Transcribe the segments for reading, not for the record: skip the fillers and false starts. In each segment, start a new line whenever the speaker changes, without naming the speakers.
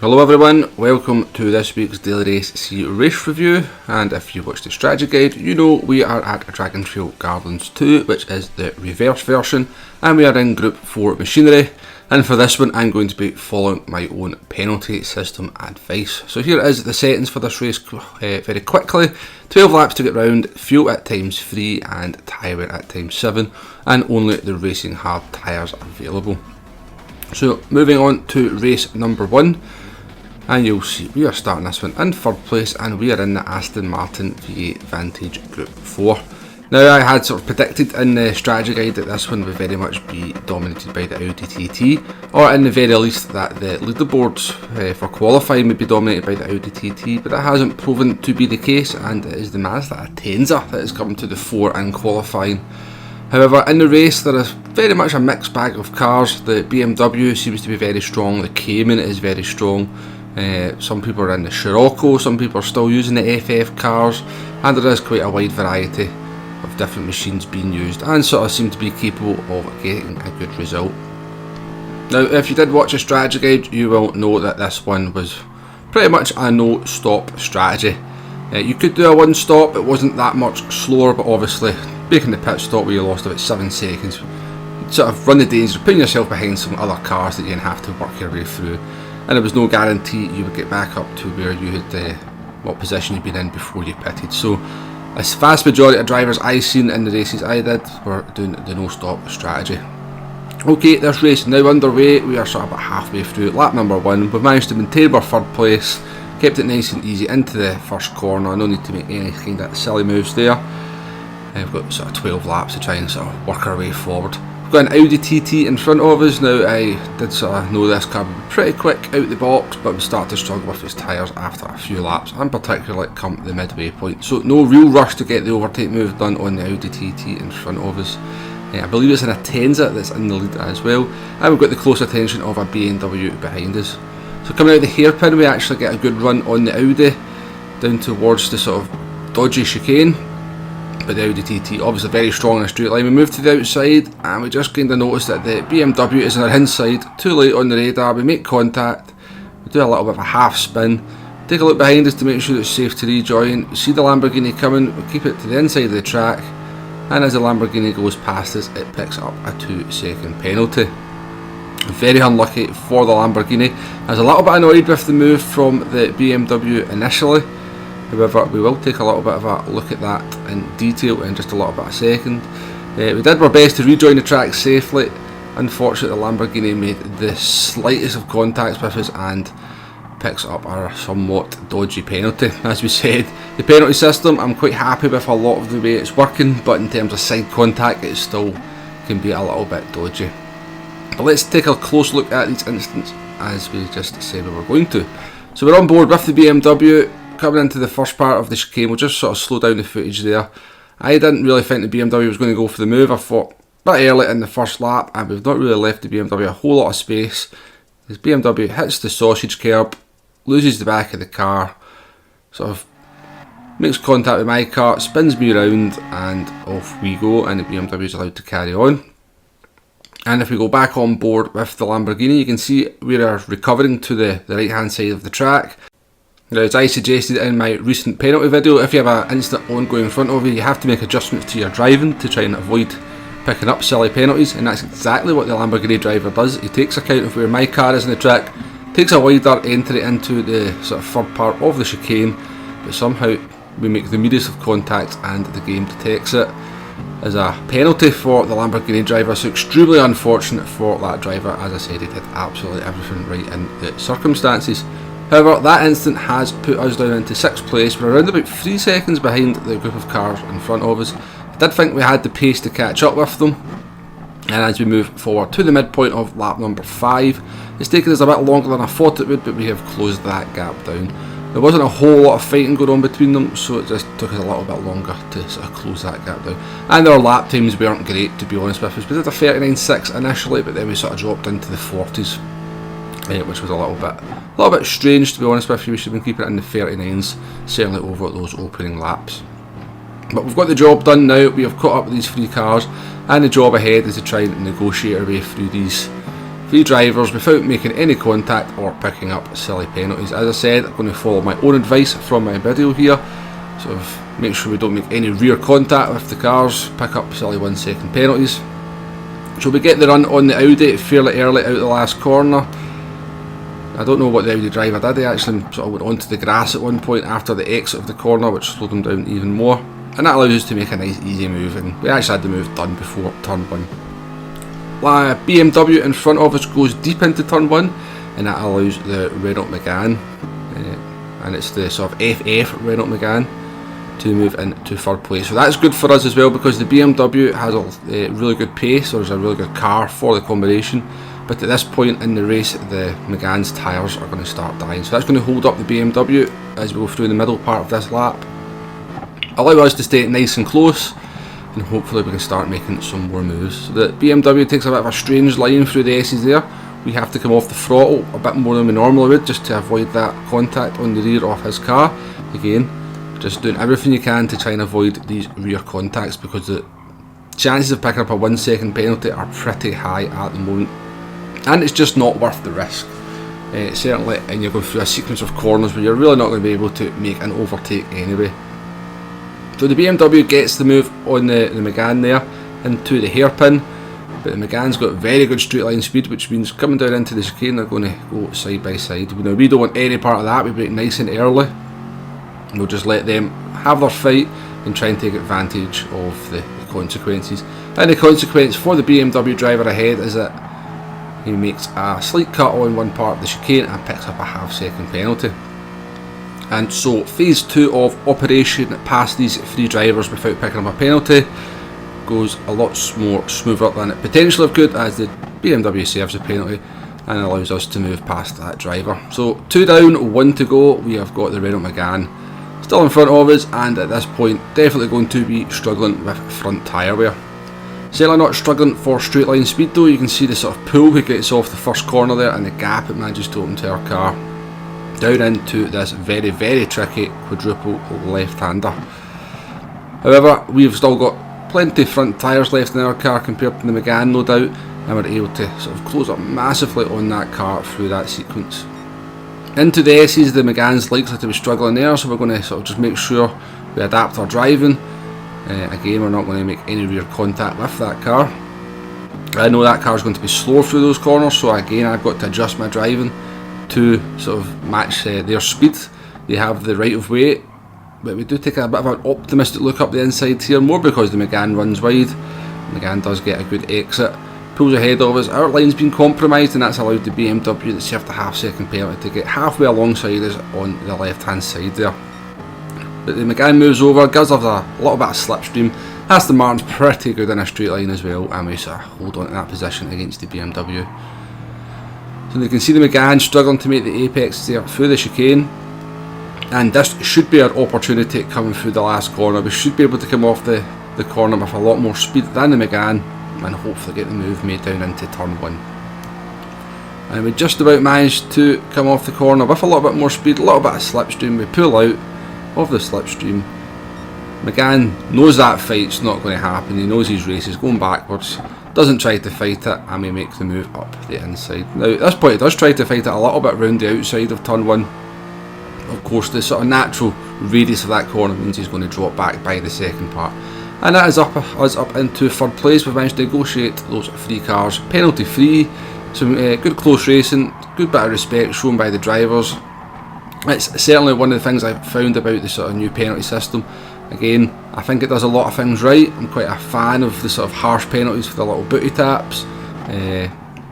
Hello everyone, welcome to this week's Daily Race C race review, and if you watched the strategy guide, you know we are at Dragon Trail Gardens 2, which is the reverse version, and we are in Group 4 machinery, and for this one I'm going to be following my own penalty system advice. So here is the settings for this race very quickly. 12 laps to get round, fuel at times 3 and tyre wear at times 7, and only the racing hard tyres available. So moving on to race number 1. And you'll see we are starting this one in third place, and we are in the Aston Martin V8 Vantage Group 4. Now, I had sort of predicted in the strategy guide that this one would very much be dominated by the Audi TT, or in the very least that the leaderboards for qualifying would be dominated by the Audi TT, but that hasn't proven to be the case, and it is the Mazda Atenza that has come to the fore in qualifying. However, in the race there is very much a mixed bag of cars. The BMW seems to be very strong, the Cayman is very strong. Some people are in the Scirocco, some people are still using the FF cars, and there is quite a wide variety of different machines being used and sort of seem to be capable of getting a good result. Now, if you did watch a strategy guide, you will know that this one was pretty much a no-stop strategy. You could do a one-stop, it wasn't that much slower, but obviously making the pit stop where you lost about 7 seconds, you'd sort of run the danger of putting yourself behind some other cars that you'd have to work your way through. And there was no guarantee you would get back up to where you had what position you'd been in before you pitted. So a vast majority of drivers I seen in the races I did were doing the no-stop strategy. Okay, this race is now underway. We are sort of about halfway through lap number 1. We've managed to maintain our third place, kept it nice and easy into the first corner. No need to make any kind of silly moves there. We've got sort of 12 laps to try and sort of work our way forward. We've got an Audi TT in front of us. Now, I did sort of know this car would be pretty quick out the box, but we started to struggle with its tyres after a few laps, and particularly come the midway point. So no real rush to get the overtake move done on the Audi TT in front of us. I believe it's an Atenza that's in the lead as well, and we've got the close attention of a BMW behind us. So coming out of the hairpin, we actually get a good run on the Audi down towards the sort of dodgy chicane. But the Audi TT obviously very strong in a straight line. We move to the outside and we just kind of notice that the BMW is on our inside, too late on the radar. We make contact, we do a little bit of a half spin, take a look behind us to make sure it's safe to rejoin. We see the Lamborghini coming, we keep it to the inside of the track, and as the Lamborghini goes past us, it picks up a 2-second penalty. Very unlucky for the Lamborghini. I was a little bit annoyed with the move from the BMW initially. However, we will take a little bit of a look at that in detail in just a little bit of a second. We did our best to rejoin the track safely. Unfortunately, the Lamborghini made the slightest of contacts with us and picks up our somewhat dodgy penalty. As we said, the penalty system, I'm quite happy with a lot of the way it's working, but in terms of side contact, it still can be a little bit dodgy. But let's take a close look at these incidents as we just said we were going to. So we're on board with the BMW. Coming into the first part of the chicane, we'll just sort of slow down the footage there. I didn't really think the BMW was going to go for the move. I thought a bit early in the first lap, and we've not really left the BMW a whole lot of space. This BMW hits the sausage curb, loses the back of the car, sort of makes contact with my car, spins me around, and off we go, and the BMW is allowed to carry on. And if we go back on board with the Lamborghini, you can see we are recovering to the right hand side of the track. Now, as I suggested in my recent penalty video, if you have an instant ongoing in front of you, you have to make adjustments to your driving to try and avoid picking up silly penalties, and that's exactly what the Lamborghini driver does. He takes account of where my car is in the track, takes a wider entry into the sort of third part of the chicane, but somehow we make the medius of contact and the game detects it as a penalty for the Lamborghini driver. So extremely unfortunate for that driver. As I said, he did absolutely everything right in the circumstances. However, that incident has put us down into 6th place. We're around about 3 seconds behind the group of cars in front of us. I did think we had the pace to catch up with them, and as we move forward to the midpoint of lap number 5, it's taken us a bit longer than I thought it would, but we have closed that gap down. There wasn't a whole lot of fighting going on between them, so it just took us a little bit longer to sort of close that gap down. And our lap times weren't great, to be honest with us. We did a 39.6 initially, but then we sort of dropped into the 40s. Which was a little bit strange, to be honest with you. We should have been keeping it in the 39s, certainly over those opening laps. But we've got the job done now. We have caught up with these 3 cars, and the job ahead is to try and negotiate our way through these free drivers without making any contact or picking up silly penalties. As I said, I'm going to follow my own advice from my video here, sort of make sure we don't make any rear contact with the cars, pick up silly 1 second penalties. So we get the run on the Audi fairly early out of the last corner. I don't know what the Audi driver did, he actually sort of went onto the grass at one point after the exit of the corner, which slowed him down even more. And that allows us to make a nice easy move, and we actually had the move done before turn 1. BMW in front of us goes deep into turn 1, and that allows the Renault Megane, and it's the sort of FF Renault Megane, to move into third place. So that's good for us as well, because the BMW has a really good pace, or is a really good car for the combination. But at this point in the race, the Megane's tyres are going to start dying. So that's going to hold up the BMW as we go through the middle part of this lap. Allow us to stay nice and close, and hopefully we can start making some more moves. So the BMW takes a bit of a strange line through the S's there. We have to come off the throttle a bit more than we normally would, just to avoid that contact on the rear of his car. Again, just doing everything you can to try and avoid these rear contacts, because the chances of picking up a 1 second penalty are pretty high at the moment. And it's just not worth the risk, certainly, and you're going through a sequence of corners where you're really not going to be able to make an overtake anyway. So the BMW gets the move on the Megane there into the hairpin, but the Megane's got very good straight line speed, which means coming down into the chicane they're going to go side by side. Now, we don't want any part of that, we break nice and early, and we'll just let them have their fight and try and take advantage of the consequences. And the consequence for the BMW driver ahead is that he makes a slight cut on one part of the chicane and picks up a ½ second penalty. And so phase 2 of operation past these 3 drivers without picking up a penalty goes a lot more smoother than it potentially could, as the BMW serves a penalty and allows us to move past that driver. So 2 down, 1 to go. We have got the Renault Megane still in front of us, and at this point definitely going to be struggling with front tyre wear. Certainly not struggling for straight line speed though. You can see the sort of pull he gets off the first corner there, and the gap it manages to open to our car down into this very, very tricky quadruple left-hander. However, we've still got plenty of front tyres left in our car compared to the Megane, no doubt, and we're able to sort of close up massively on that car through that sequence. Into the S's, the Megane's likely to be struggling there, so we're going to sort of just make sure we adapt our driving. Again, we're not going to make any rear contact with that car. I know that car is going to be slower through those corners, so again I've got to adjust my driving to sort of match their speed. They have the right of way, but we do take a bit of an optimistic look up the inside here, more because the Megane runs wide. The Megane does get a good exit, pulls ahead of us. Our line's been compromised, and that's allowed the BMW that served a ½ second penalty to get halfway alongside us on the left hand side there. But the Megane moves over, gives us a little bit of slipstream. Aston Martin's pretty good in a straight line as well, and we sort of hold on to that position against the BMW. So you can see the Megane struggling to make the apex there through the chicane, and this should be our opportunity coming through the last corner. We should be able to come off the corner with a lot more speed than the Megane, and hopefully get the move made down into turn 1. And we just about managed to come off the corner with a little bit more speed, a little bit of slipstream. We pull out of the slipstream. Megane knows that fight's not going to happen, he knows his race is going backwards, doesn't try to fight it, and we make the move up the inside. Now at this point he does try to fight it a little bit round the outside of turn 1. Of course the sort of natural radius of that corner means he's going to drop back by the second part, and that is us up into third place. We've managed to negotiate those 3 cars penalty free. Some good close racing, good bit of respect shown by the drivers. It's certainly one of the things I've found about the sort of new penalty system. Again, I think it does a lot of things right. I'm quite a fan of the sort of harsh penalties for the little booty taps,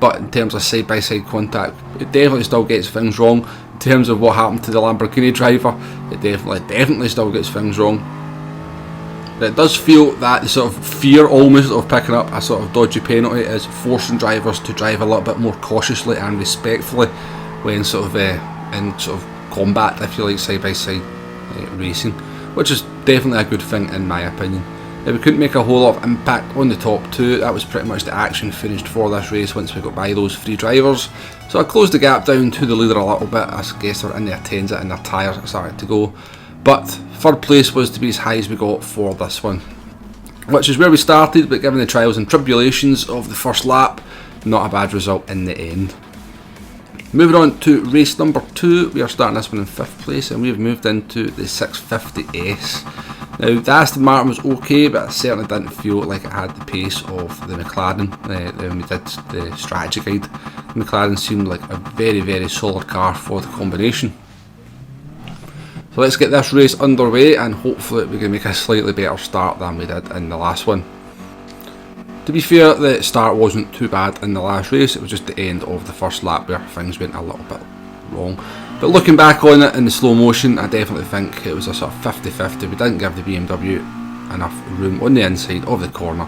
but in terms of side-by-side contact, it definitely still gets things wrong. In terms of what happened to the Lamborghini driver, it definitely still gets things wrong. But it does feel that the sort of fear almost of picking up a sort of dodgy penalty is forcing drivers to drive a little bit more cautiously and respectfully when sort of in sort of combat, if you like, side-by-side racing, which is definitely a good thing in my opinion. We couldn't make a whole lot of impact on the top 2. That was pretty much the action finished for this race once we got by those 3 drivers. So I closed the gap down to the leader a little bit. I guess they're in their tens and their tyres started to go. But third place was to be as high as we got for this one, which is where we started, but given the trials and tribulations of the first lap, not a bad result in the end. Moving on to race number 2, we are starting this one in 5th place and we have moved into the 650S. Now the Aston Martin was okay, but I certainly didn't feel like it had the pace of the McLaren. When we did the strategy guide, the McLaren seemed like a very solid car for the combination. So let's get this race underway and hopefully we can make a slightly better start than we did in the last one. To be fair, the start wasn't too bad in the last race, it was just the end of the first lap where things went a little bit wrong. But looking back on it in the slow motion, I definitely think it was a sort of 50-50. We didn't give the BMW enough room on the inside of the corner,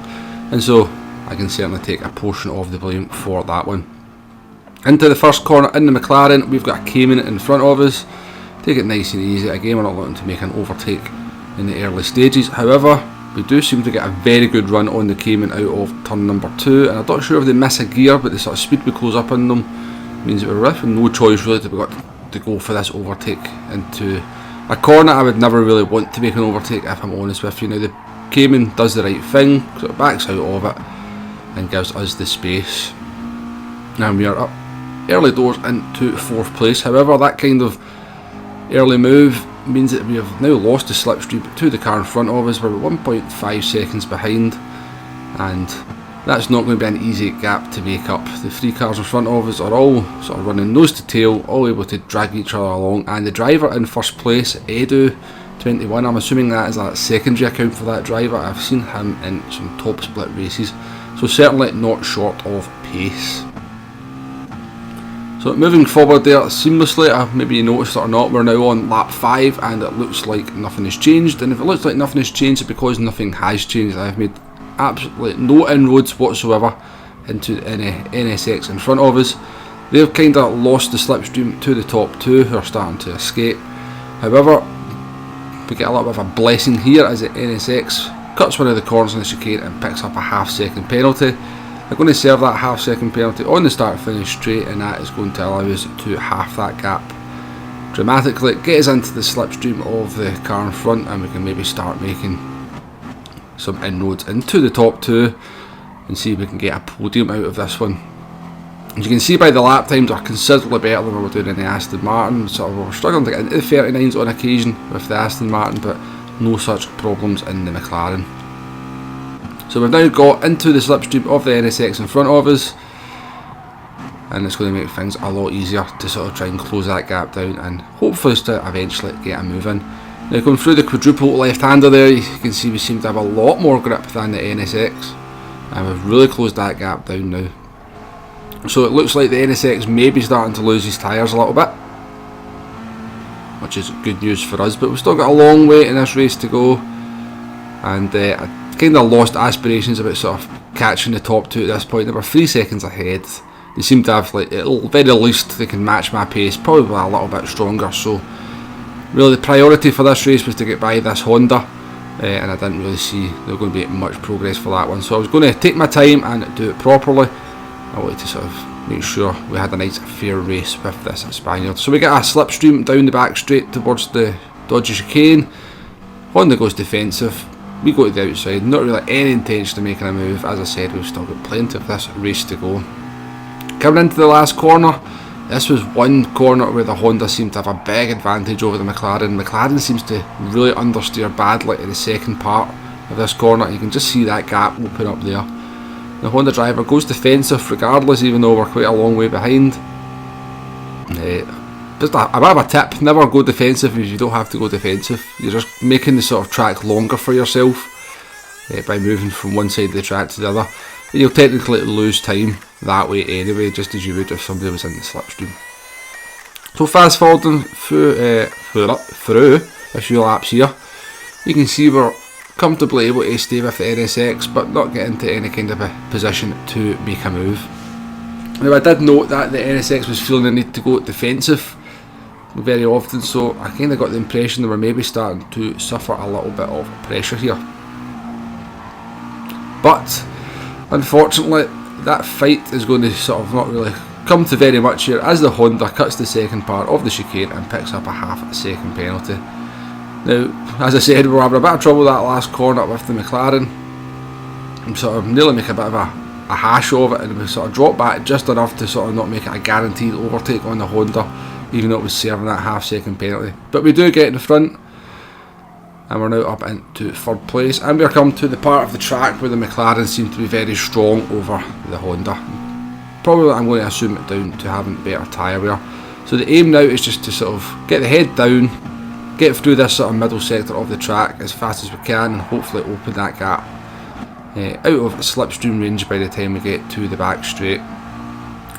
and so I can certainly take a portion of the blame for that one. Into the first corner in the McLaren, we've got a Cayman in front of us. Take it nice and easy. Again, we're not looking to make an overtake in the early stages. However, we do seem to get a very good run on the Cayman out of turn number 2, and I'm not sure if they miss a gear, but the sort of speed we close up on them means that we're with no choice really to go for this overtake into a corner I would never really want to make an overtake, if I'm honest with you. Now the Cayman does the right thing, sort of backs out of it and gives us the space, and we are up early doors into 4th place. However, that kind of early move means that we have now lost the slipstream to the car in front of us. We're 1.5 seconds behind, and that's not going to be an easy gap to make up. The 3 cars in front of us are all sort of running nose to tail, all able to drag each other along, and the driver in first place, Edu21, I'm assuming that is a secondary account for that driver. I've seen him in some top split races, so certainly not short of pace. So moving forward there seamlessly, maybe you noticed it or not, we're now on lap 5 and it looks like nothing has changed, and if it looks like nothing has changed, it's because nothing has changed. I've made absolutely no inroads whatsoever into any NSX in front of us. They've kind of lost the slipstream to the top 2 who are starting to escape. However, we get a little bit of a blessing here as the NSX cuts one of the corners in the chicane and picks up a half-second penalty. They're going to serve that half-second penalty on the start-finish straight, and that is going to allow us to half that gap dramatically, get us into the slipstream of the car in front, and we can maybe start making some inroads into the top 2 and see if we can get a podium out of this one. As you can see by the lap times, are considerably better than we were doing in the Aston Martin. So we're struggling to get into the 39s on occasion with the Aston Martin, but no such problems in the McLaren. So we've now got into the slipstream of the NSX in front of us, and it's going to make things a lot easier to sort of try and close that gap down and hopefully to eventually get a move in. Now going through the quadruple left-hander there, you can see we seem to have a lot more grip than the NSX, and we've really closed that gap down now. So it looks like the NSX may be starting to lose his tyres a little bit, which is good news for us, but we've still got a long way in this race to go, and I kind of lost aspirations about sort of catching the top 2 at this point. They were 3 seconds ahead. They seem to have, like, at the very least they can match my pace, probably a little bit stronger. So really the priority for this race was to get by this Honda, and I didn't really see there was going to be much progress for that one. So I was going to take my time and do it properly. I wanted to sort of make sure we had a nice fair race with this Spaniard. So we get a slipstream down the back straight towards the dodgy chicane. Honda goes defensive. We go to the outside, not really any intention of making a move. As I said, we've still got plenty of this race to go. Coming into the last corner, this was one corner where the Honda seemed to have a big advantage over the McLaren. McLaren seems to really understeer badly in the second part of this corner. You can just see that gap open up there. The Honda driver goes defensive regardless, even though we're quite a long way behind. Just a bit of a tip, never go defensive if you don't have to go defensive. You're just making the sort of track longer for yourself by moving from one side of the track to the other. And you'll technically lose time that way anyway, just as you would if somebody was in the slipstream. So fast forwarding through a few laps here, you can see we're comfortably able to stay with the NSX but not get into any kind of a position to make a move. Now I did note that the NSX was feeling the need to go defensive very often, so I kind of got the impression that we're maybe starting to suffer a little bit of pressure here. But unfortunately that fight is going to sort of not really come to very much here, as the Honda cuts the second part of the chicane and picks up a half-second penalty. Now, as I said, we were having a bit of trouble that last corner with the McLaren. I'm sort of nearly making a bit of a a hash of it, and we sort of dropped back just enough to sort of not make it a guaranteed overtake on the Honda, even though it was serving that half-second penalty. But we do get in the front, and we're now up into 3rd place, and we're come to the part of the track where the McLaren seem to be very strong over the Honda. Probably I'm going to assume it down to having better tyre wear. So the aim now is just to sort of get the head down, get through this sort of middle sector of the track as fast as we can, and hopefully open that gap out of slipstream range by the time we get to the back straight.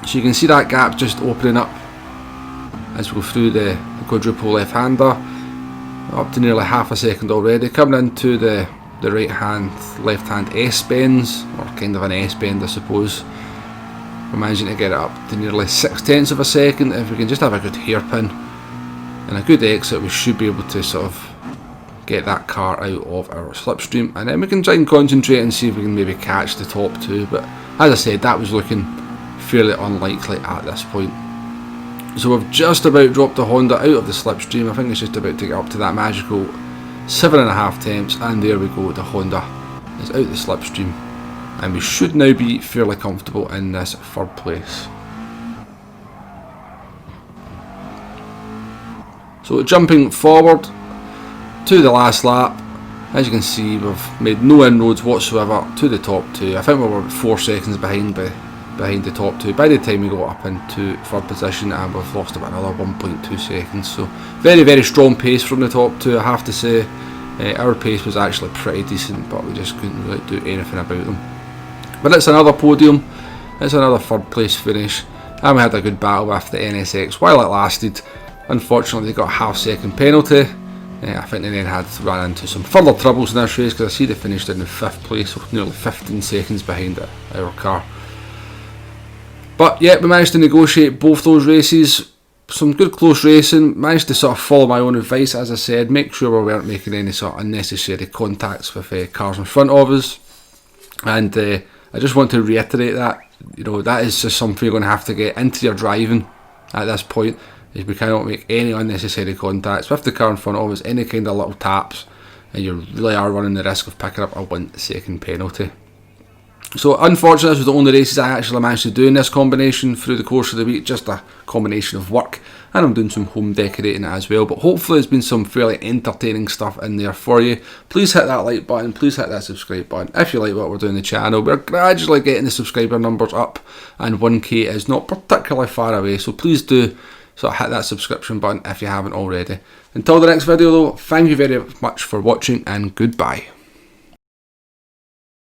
So you can see that gap just opening up as we go through the quadruple left-hander, up to nearly half a second already, coming into the right hand, left hand S-bends, or kind of an S-bend I suppose. We're managing to get it up to nearly 0.6 of a second. If we can just have a good hairpin and a good exit, we should be able to sort of get that car out of our slipstream, and then we can try and concentrate and see if we can maybe catch the top two. But as I said, that was looking fairly unlikely at this point. So we've just about dropped the Honda out of the slipstream. I think it's just about to get up to that magical 7.5 tenths, and there we go, the Honda is out the slipstream, and we should now be fairly comfortable in this 3rd place. So jumping forward to the last lap, as you can see, we've made no inroads whatsoever to the top two. I think we were 4 seconds behind the top two by the time we got up into 3rd position, and we've lost about another 1.2 seconds. So very, very strong pace from the top two, I have to say. Our pace was actually pretty decent, but we just couldn't really do anything about them. But it's another podium, it's another 3rd place finish, and we had a good battle with the NSX while it lasted. Unfortunately, they got a half-second penalty. I think they then had run into some further troubles in this race, because I see they finished in the 5th place, so nearly 15 seconds behind our car. But yeah, we managed to negotiate both those races. Some good close racing. Managed to sort of follow my own advice, as I said, make sure we weren't making any sort of unnecessary contacts with cars in front of us. And I just want to reiterate that, you know, that is just something you're going to have to get into your driving at this point. Is we cannot make any unnecessary contacts with the car in front of us, any kind of little taps, and you really are running the risk of picking up a 1 second penalty. So unfortunately, this was the only races I actually managed to do in this combination through the course of the week, just a combination of work, and I'm doing some home decorating as well. But hopefully there's been some fairly entertaining stuff in there for you. Please hit that like button, please hit that subscribe button if you like what we're doing on the channel. We're gradually getting the subscriber numbers up, and 1k is not particularly far away, so please do sort of hit that subscription button if you haven't already. Until the next video though, thank you very much for watching, and goodbye.